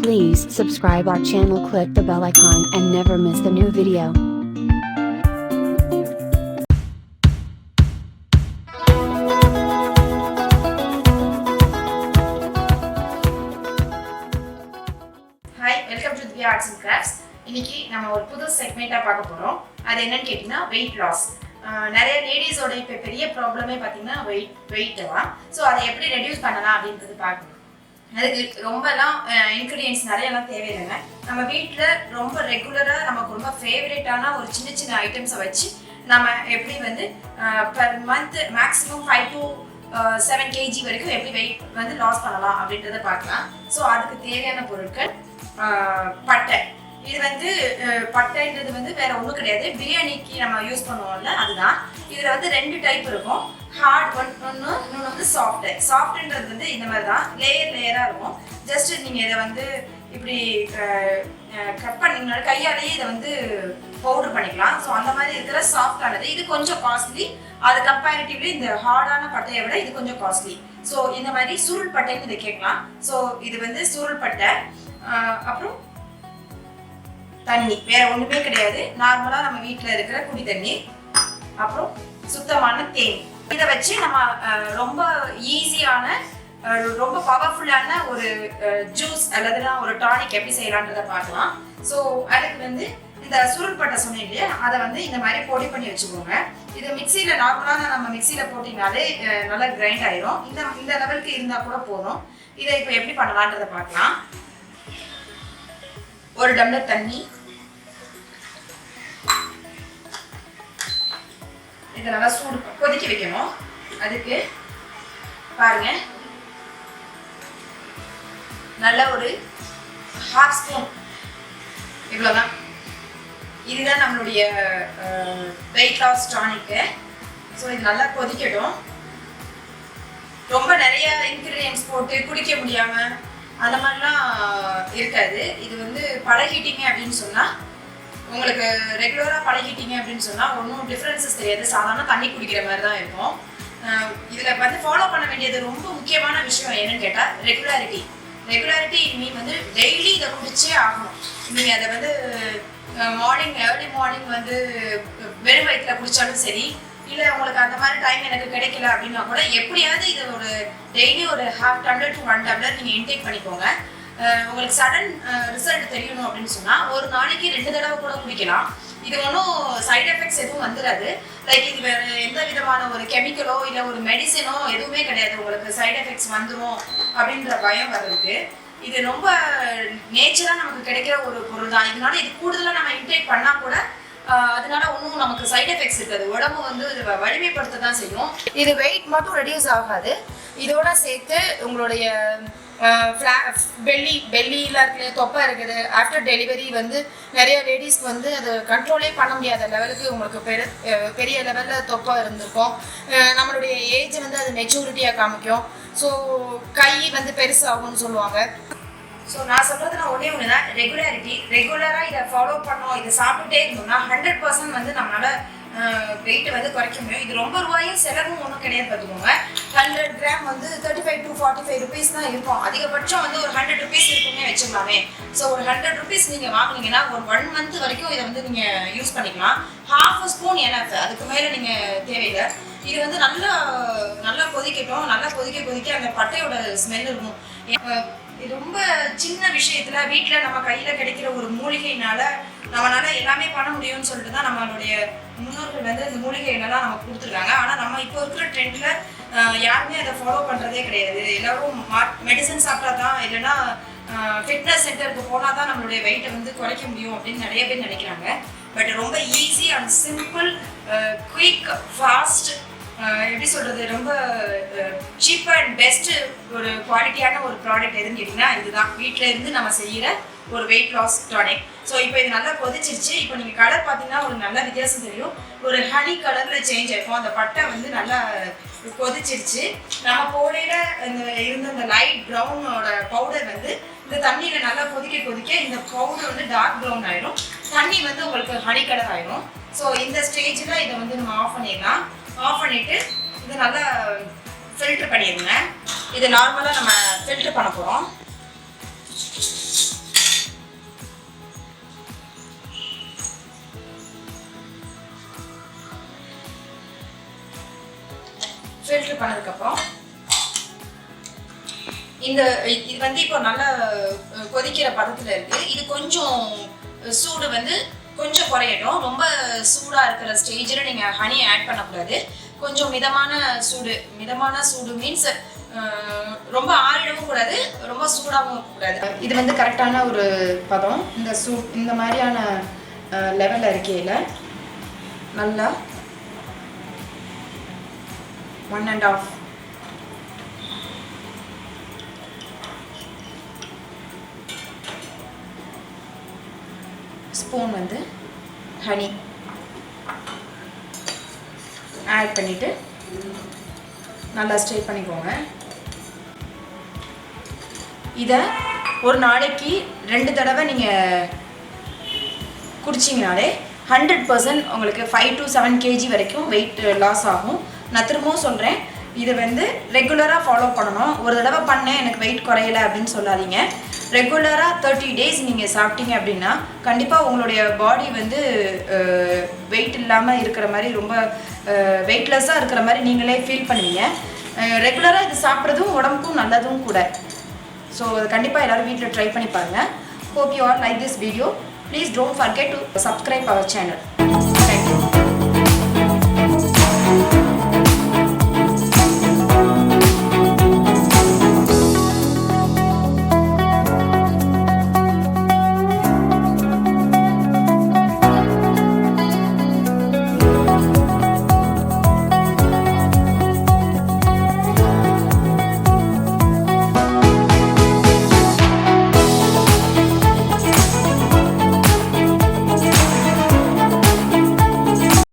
Please subscribe our channel, click the bell icon and never miss the new video. Hi, welcome to Divya Arts and Crafts. இன்னைக்கு நம்ம ஒரு புது செக்மெண்டா பார்க்க போறோம். அது என்னன்னு கேட்டினா weight loss. நிறைய லேடிஸோட இப்ப பெரிய ப்ராப்ளமே பாத்தீங்கன்னா weight தான். சோ அதை எப்படி ரெடியூஸ் பண்ணலாம் அப்படின்றது பார்க்கணும். அதுக்கு ரொம்பலாம் இன்கிரிடியன்ஸ் நிறையலாம் தேவையில்லைங்க. நம்ம வீட்டில் ரொம்ப ரெகுலராக நமக்கு ரொம்ப ஃபேவரேட்டான ஒரு சின்ன சின்ன ஐட்டம்ஸை வச்சு நம்ம எப்படி வந்து per month maximum 5 to 7 kg வரைக்கும் எப்படி வெயிட் வந்து லாஸ் பண்ணலாம் அப்படின்றத பார்க்கலாம். ஸோ அதுக்கு தேவையான பொருட்கள் பட்டை. இது வந்து பட்டைன்றது வந்து வேற ஒன்றும் கிடையாது, பிரியாணிக்கு நம்ம யூஸ் பண்ணுவோம்ல அதுதான். இதில் வந்து 2 டைப் இருக்கும், ஹார்ட் இன்னொன்று வந்து சாஃப்ட்ன்றது வந்து இந்த மாதிரி தான் லேயராக இருக்கும். ஜஸ்ட் நீங்கள் இதை வந்து இப்படி கட் பண்ணிங்கனால கையாலேயே இதை வந்து பவுடர் பண்ணிக்கலாம். ஸோ அந்த மாதிரி இருக்கிற சாஃப்டானது இது கொஞ்சம் காஸ்ட்லி. அது கம்பேரிட்டிவ்லி இந்த ஹார்டான பட்டையை விட இது கொஞ்சம் காஸ்ட்லி. ஸோ இந்த மாதிரி சுருள் பட்டைன்னு இதை கேட்கலாம். ஸோ இது வந்து சுருள் பட்டை. அப்புறம் தண்ணி, வேற ஒன்றுமே கிடையாது, நார்மலாக நம்ம வீட்டில் இருக்கிற குடி தண்ணி. அப்புறம் சுத்தமான தேன். இதை வச்சு நம்ம ரொம்ப ஈஸியான ரொம்ப பவர்ஃபுல்லான ஒரு ஜூஸ் அல்லதுனா ஒரு டானிக் எப்படி செய்யலான்றதை பார்க்கலாம். ஸோ அதுக்கு வந்து இந்த சுருள் பட்டை சொன்னேன் இல்லையா, அதை வந்து இந்த மாதிரி பொடி பண்ணி வச்சுக்கோங்க. இது மிக்சியில் நார்மலாக நம்ம மிக்சியில் போட்டிங்கனாலே நல்லா கிரைண்ட் ஆயிரும். இந்த லெவலுக்கு இருந்தால் கூட போதும். இதை இப்போ எப்படி பண்ணலான்றதை பார்க்கலாம். ஒரு டம்ளர் தண்ணி, இதை நல்லா சூடு கொதிக்க வைக்கணும். அதுக்கு பாருங்க, நல்ல ஒரு 1/2 ஸ்பூன், இவ்வளோதான். இதுதான் நம்மளுடைய வெயிட் லாஸ் டானிக்கு. ஸோ இது நல்லா கொதிக்கட்டும். ரொம்ப நிறைய இன்கிரீடியன்ஸ் போட்டு குடிக்க முடியாமல் அந்த மாதிரிலாம் இருக்காது. இது வந்து பழகிட்டீங்க அப்படின்னு சொன்னால், உங்களுக்கு ரெகுலராக பழகிட்டீங்க அப்படின்னு சொன்னால் ஒன்றும் டிஃப்ரென்சஸ் தெரியாது, சாதாரண தண்ணி குடிக்கிற மாதிரி தான் இருக்கும். இதில் வந்து ஃபாலோ பண்ண வேண்டியது ரொம்ப முக்கியமான விஷயம் என்னன்னு கேட்டால் ரெகுலாரிட்டி மீன் வந்து டெய்லி இதை குடிச்சே ஆகணும். நீங்கள் அதை வந்து ஏர்லி மார்னிங் வந்து வெறும் வயிற்றில் குடித்தாலும் சரி, இல்லை உங்களுக்கு அந்த மாதிரி டைம் எனக்கு கிடைக்கல அப்படின்னா கூட எப்படியாவது இது ஒரு டெய்லி ஒரு 1/2 டம்ளர் to 1 டம்ளர் நீங்கள் இன்டேக் பண்ணிக்கோங்க. உங்களுக்கு சடன் ரிசல்ட் தெரியணும் அப்படின்னு சொன்னால் ஒரு நாளைக்கு 2 தடவை கூட குடிக்கலாம். இது ஒன்றும் சைட் எஃபெக்ட்ஸ் எதுவும் வந்துடாது. லைக் இது வேறு எந்த விதமான ஒரு கெமிக்கலோ இல்லை ஒரு மெடிசனோ எதுவுமே கிடையாது. உங்களுக்கு சைட் எஃபெக்ட்ஸ் வந்துடும் அப்படின்ற பயம் வர்றதுக்கு இது ரொம்ப நேச்சராக நமக்கு கிடைக்கிற ஒரு பொருள் தான். இதனால இது கூடுதலாக நம்ம இன்டேக் பண்ணால் கூட அதனால ஒன்றும் நமக்கு சைட் எஃபெக்ட்ஸ் இருக்காது. உடம்பு வந்து வலிமைப்படுத்த தான் செய்யும். இது வெயிட் மட்டும் ரெடியூஸ் ஆகாது, இதோட சேர்த்து உங்களுடைய பெல்லியில் இருக்கிற தொப்பை இருக்குது. ஆஃப்டர் டெலிவரி வந்து நிறைய லேடிஸ்க்கு வந்து அதை கண்ட்ரோலே பண்ண முடியாத லெவலுக்கு உங்களுக்கு பெரிய லெவலில் தொப்பை இருந்திருக்கும். நம்மளுடைய ஏஜ் வந்து அது மெச்சூரிட்டியாக காமிக்கும். ஸோ கை வந்து பெருசாகும்னு சொல்லுவாங்க. ஸோ நான் சொல்கிறதுனா ஒன்று தான், ரெகுலராக இதை ஃபாலோ பண்ணோம், இதை சாப்பிட்டுட்டே இருந்தோம்னா 100% வந்து நம்மளால் வெயிட்டை வந்து குறைக்க முடியும். இது ரொம்ப ரூபாயும் செலவும் ஒன்றும் கிடையாது பார்த்துக்கோங்க. 100 கிராம் வந்து 35 to 45 rupees தான் இருக்கும். அதிகபட்சம் வந்து ஒரு 100 rupees இருக்குமே வச்சுக்கலாமே. ஸோ ஒரு 100 rupees நீங்கள் வாங்கினீங்கன்னா ஒரு 1 month வரைக்கும் இதை வந்து நீங்கள் யூஸ் பண்ணிக்கலாம். 1/2 ஸ்பூன் எனக்கு அதுக்கு மேலே நீங்கள் தேவையில்லை. இது வந்து நல்லா கொதிக்கட்டும். நல்லா கொதிக்க அந்த பட்டையோட ஸ்மெல் இருக்கும். இது ரொம்ப சின்ன விஷயத்துல வீட்டில் நம்ம கையில் கிடைக்கிற ஒரு மூலிகைனால நம்மளால எல்லாமே பண்ண முடியும்னு சொல்லிட்டு தான் நம்மளுடைய முன்னோர்கள் வந்து இந்த மூலிகைகளெல்லாம் நமக்கு கொடுத்துருக்காங்க. ஆனால் நம்ம இப்போ இருக்கிற ட்ரெண்டில் யாருமே அதை ஃபாலோ பண்ணுறதே கிடையாது. எல்லோரும் மெடிசன் சாப்பிட்டா தான், இல்லைன்னா ஃபிட்னஸ் சென்டருக்கு போனால் தான் நம்மளுடைய வெயிட்டை வந்து குறைக்க முடியும் அப்படின்னு நிறைய பேர் நினைக்கிறாங்க. பட் ரொம்ப easy and simple, quick, fast, எப்படி சொல்கிறது, ரொம்ப சீப் அண்ட் பெஸ்ட்டு ஒரு குவாலிட்டியான ஒரு ப்ராடக்ட் எதுன்னு கேட்டிங்கன்னா இதுதான். வீட்டில் இருந்து நம்ம செய்கிற ஒரு வெயிட் லாஸ் டானிக். ஸோ இப்போ இது நல்லா கொதிச்சிருச்சு. இப்போ நீங்கள் கலர் பார்த்தீங்கன்னா ஒரு நல்ல வித்தியாசம் தெரியும். ஒரு ஹனி கலரில் சேஞ்ச் ஆகிருக்கும். அந்த பட்டை வந்து நல்லா கொதிச்சிருச்சு. நம்ம போடையில் இருந்த இந்த லைட் ப்ரௌனோட பவுடர் வந்து இந்த தண்ணியில் நல்லா கொதிக்க இந்த பவுடர் வந்து டார்க் ப்ரௌன் ஆகிடும். தண்ணி வந்து உங்களுக்கு ஹனி கலர் ஆகிடும். ஸோ இந்த ஸ்டேஜில் இதை வந்து நம்ம ஆஃப் பண்ணிடலாம். ஆஃப் பண்ணிவிட்டு இதை நல்லா ஃபில்ட்ரு பண்ணிடுங்க. இது நார்மலாக நம்ம ஃபில்ட்ரு பண்ண போகிறோம். ஃபில்டர் பண்ணதுக்கப்புறம் இது வந்து இப்போ நல்லா கொதிக்கிற பதத்தில் இருக்குது. இது கொஞ்சம் சூடு வந்து கொஞ்சம் குறையட்டும். ரொம்ப சூடாக இருக்கிற ஸ்டேஜில் நீங்கள் ஹனி ஆட் பண்ணக்கூடாது. கொஞ்சம் மிதமான சூடு மீன்ஸ் ரொம்ப ஆறிடவும் கூடாது, ரொம்ப சூடாகவும் இருக்கக்கூடாது. இது வந்து கரெக்டான ஒரு பதம். இந்த மாதிரியான லெவலில் இருக்கையில் நல்லா 1.5 ஸ்பூன் வந்து ஹனி ஆட் பண்ணிவிட்டு நல்லா ஸ்டே பண்ணிக்கோங்க. இதை ஒரு நாளைக்கு 2 தடவை நீங்கள் குடிச்சிங்கனாலே 100% உங்களுக்கு 5 to 7 kg வரைக்கும் வெயிட் லாஸ் ஆகும். நான் திரும்பவும் சொல்கிறேன், இதை வந்து ரெகுலராக ஃபாலோ பண்ணணும். ஒரு தடவை பண்ணேன் எனக்கு வெயிட் குறையலை அப்படின்னு சொல்லாதீங்க. ரெகுலராக 30 days நீங்கள் சாப்பிட்டீங்க அப்படின்னா கண்டிப்பாக உங்களுடைய பாடி வந்து வெயிட் இல்லாமல் இருக்கிற மாதிரி, ரொம்ப வெயிட்லெஸ்ஸாக இருக்கிற மாதிரி நீங்களே ஃபீல் பண்ணுவீங்க. ரெகுலராக இது சாப்பிட்றதும் உடம்புக்கும் நல்லதும் கூட. ஸோ அது கண்டிப்பாக எல்லோரும் வீட்டில் ட்ரை பண்ணி பாருங்கள். Hope you all like this video. Please don't forget to subscribe our channel.